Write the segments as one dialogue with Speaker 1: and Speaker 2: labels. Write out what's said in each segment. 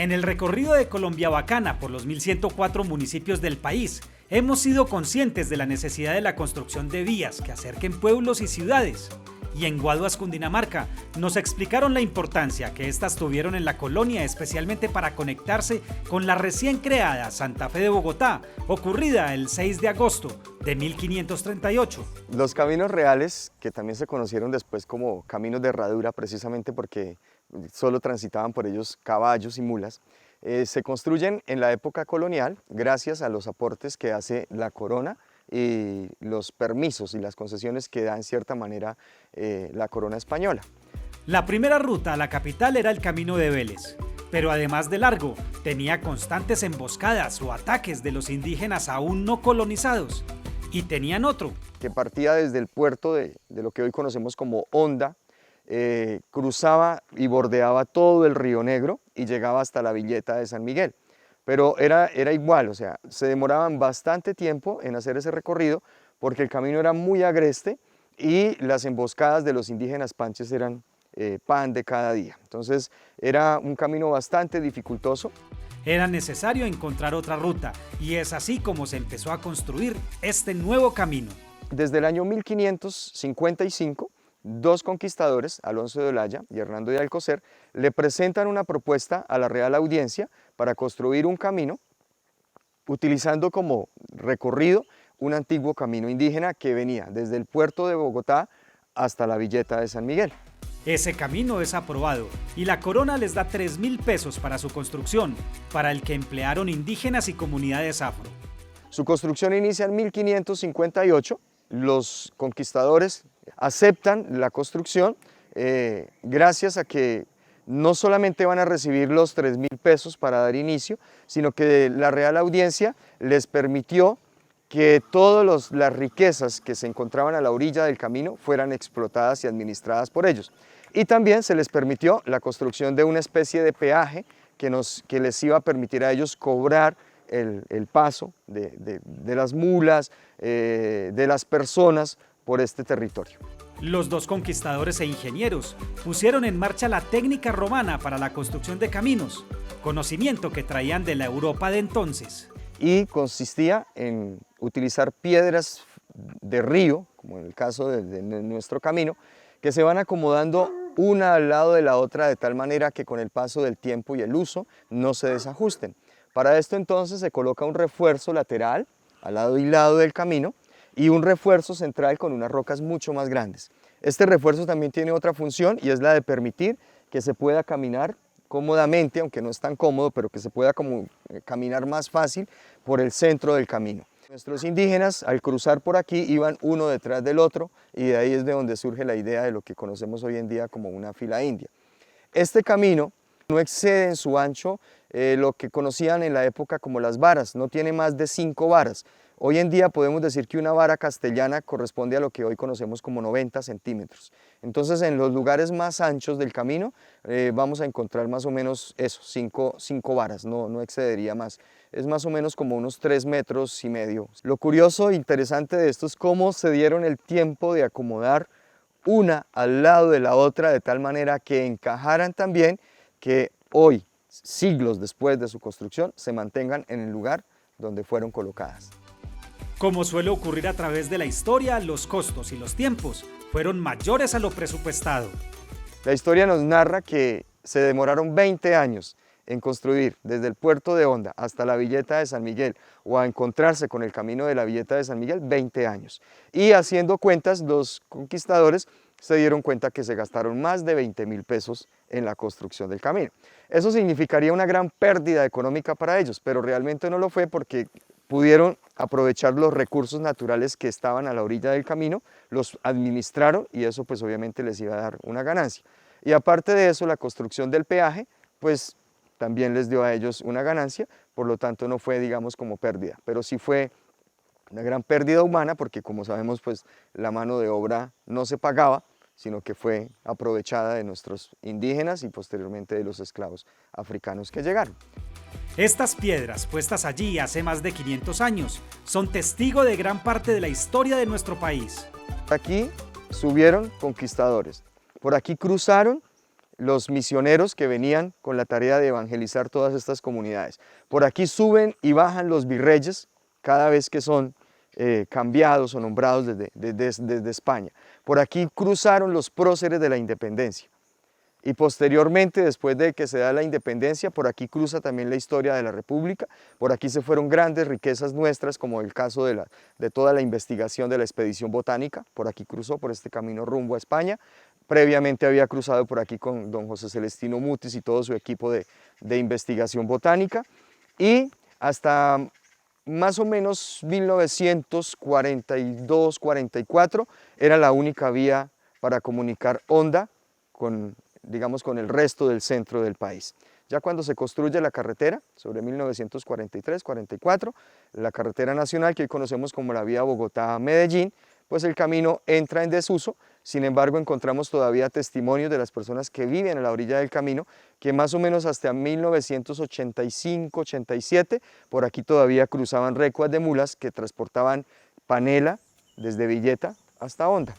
Speaker 1: En el recorrido de Colombia Bacana por los 1.104 municipios del país, hemos sido conscientes de la necesidad de la construcción de vías que acerquen pueblos y ciudades. Y en Guaduas, Cundinamarca, nos explicaron la importancia que estas tuvieron en la colonia, especialmente para conectarse con la recién creada Santa Fe de Bogotá, ocurrida el 6 de agosto de 1538.
Speaker 2: Los caminos reales, que también se conocieron después como caminos de herradura, precisamente porque solo transitaban por ellos caballos y mulas, se construyen en la época colonial gracias a los aportes que hace la corona y los permisos y las concesiones que da en cierta manera la corona española.
Speaker 1: La primera ruta a la capital era el Camino de Vélez, pero además de largo, tenía constantes emboscadas o ataques de los indígenas aún no colonizados. Y tenían otro,
Speaker 2: que partía desde el puerto de lo que hoy conocemos como Honda, cruzaba y bordeaba todo el Río Negro y llegaba hasta la Villeta de San Miguel. Pero era igual, o sea, se demoraban bastante tiempo en hacer ese recorrido porque el camino era muy agreste y las emboscadas de los indígenas panches eran pan de cada día. Entonces era un camino bastante dificultoso.
Speaker 1: Era necesario encontrar otra ruta y es así como se empezó a construir este nuevo camino.
Speaker 2: Desde el año 1555, dos conquistadores, Alonso de Olaya y Hernando de Alcocer, le presentan una propuesta a la Real Audiencia para construir un camino utilizando como recorrido un antiguo camino indígena que venía desde el puerto de Bogotá hasta la Villeta de San Miguel.
Speaker 1: Ese camino es aprobado y la corona les da 3.000 pesos para su construcción, para el que emplearon indígenas y comunidades afro.
Speaker 2: Su construcción inicia en 1558, los conquistadores aceptan la construcción gracias a que no solamente van a recibir los 3.000 pesos para dar inicio, sino que la Real Audiencia les permitió que todas las riquezas que se encontraban a la orilla del camino fueran explotadas y administradas por ellos. Y también se les permitió la construcción de una especie de peaje que les iba a permitir a ellos cobrar el paso de las mulas, de las personas por este territorio.
Speaker 1: Los dos conquistadores e ingenieros pusieron en marcha la técnica romana para la construcción de caminos, conocimiento que traían de la Europa de entonces.
Speaker 2: Y consistía en utilizar piedras de río, como en el caso de nuestro camino, que se van acomodando una al lado de la otra de tal manera que con el paso del tiempo y el uso no se desajusten. Para esto entonces se coloca un refuerzo lateral al lado y lado del camino y un refuerzo central con unas rocas mucho más grandes. Este refuerzo también tiene otra función y es la de permitir que se pueda caminar cómodamente, aunque no es tan cómodo, pero que se pueda caminar más fácil por el centro del camino. Nuestros indígenas al cruzar por aquí iban uno detrás del otro y de ahí es de donde surge la idea de lo que conocemos hoy en día como una fila india. Este camino no excede en su ancho lo que conocían en la época como las varas, no tiene más de 5 varas. Hoy en día podemos decir que una vara castellana corresponde a lo que hoy conocemos como 90 centímetros. Entonces en los lugares más anchos del camino vamos a encontrar más o menos eso, 5 varas, no excedería más. Es más o menos como unos 3,5 metros. Lo curioso e interesante de esto es cómo se dieron el tiempo de acomodar una al lado de la otra de tal manera que encajaran también que hoy, siglos después de su construcción, se mantengan en el lugar donde fueron colocadas.
Speaker 1: Como suele ocurrir a través de la historia, los costos y los tiempos fueron mayores a lo presupuestado.
Speaker 2: La historia nos narra que se demoraron 20 años en construir desde el puerto de Honda hasta la Villeta de San Miguel o a encontrarse con el camino de la Villeta de San Miguel, 20 años. Y haciendo cuentas, los conquistadores se dieron cuenta que se gastaron más de 20.000 pesos en la construcción del camino. Eso significaría una gran pérdida económica para ellos, pero realmente no lo fue porque pudieron aprovechar los recursos naturales que estaban a la orilla del camino, los administraron y eso pues obviamente les iba a dar una ganancia. Y aparte de eso, la construcción del peaje pues también les dio a ellos una ganancia, por lo tanto no fue digamos como pérdida, pero sí fue una gran pérdida humana porque como sabemos pues la mano de obra no se pagaba, sino que fue aprovechada de nuestros indígenas y posteriormente de los esclavos africanos que llegaron.
Speaker 1: Estas piedras, puestas allí hace más de 500 años, son testigo de gran parte de la historia de nuestro país.
Speaker 2: Aquí subieron conquistadores, por aquí cruzaron los misioneros que venían con la tarea de evangelizar todas estas comunidades. Por aquí suben y bajan los virreyes cada vez que son cambiados o nombrados desde España. Por aquí cruzaron los próceres de la independencia. Y posteriormente, después de que se da la independencia, por aquí cruza también la historia de la República. Por aquí se fueron grandes riquezas nuestras, como el caso de toda la investigación de la expedición botánica. Por aquí cruzó, por este camino rumbo a España. Previamente había cruzado por aquí con don José Celestino Mutis y todo su equipo de investigación botánica. Y hasta más o menos 1942-44 era la única vía para comunicar Honda con el resto del centro del país. Ya cuando se construye la carretera, sobre 1943-44, la carretera nacional que hoy conocemos como la vía Bogotá-Medellín, pues el camino entra en desuso. Sin embargo, encontramos todavía testimonios de las personas que viven a la orilla del camino, que más o menos hasta 1985-87, por aquí todavía cruzaban recuas de mulas que transportaban panela desde Villeta hasta Honda.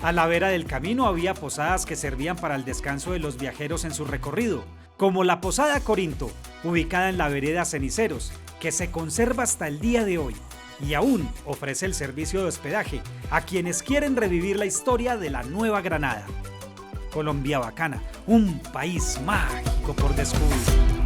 Speaker 1: A la vera del camino había posadas que servían para el descanso de los viajeros en su recorrido, como la Posada Corinto, ubicada en la vereda Ceniceros, que se conserva hasta el día de hoy y aún ofrece el servicio de hospedaje a quienes quieren revivir la historia de la Nueva Granada. Colombia Bacana, un país mágico por descubrir.